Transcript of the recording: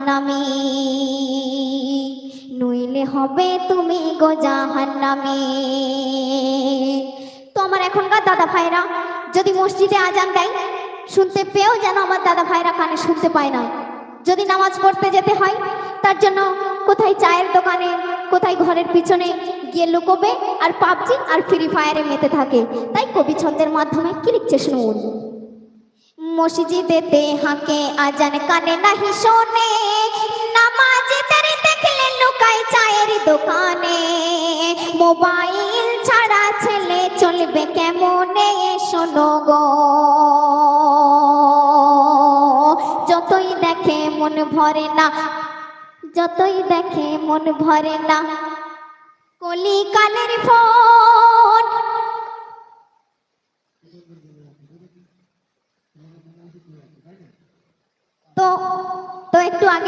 নামে নইলে হবে তুমি গো জাহান্নামে। তো আমার এখনকার দাদা ভাইরা যদি মসজিদে আজান দেয় শুনতে পেয়েও যেন আমার দাদা ভাইরা কানে শুনতে পায় না। যদি নামাজ পড়তে যেতে হয় তার জন্য কোথায় চায়ের দোকানে কোথায় ঘরের পিছনে গিয়ে লুকোবে আর পাবজি আর ফ্রি ফায়ারে মেতে থাকে। তাই কবি ছন্দের মাধ্যমে কি লিখছে শুনুন। মসজিদেতে হাঁকে আজান কানে নাহি শোনে, নামাজীদের দেখলে লুকায় চায়ের দোকানে। মোবাইল ছাড়া ছেলে চলবে কেমনে শোনো গো, যতই দেখে মন ভরে না, যতই দেখে মন ভরে না কলিকালের ফোন। তো একটু আগে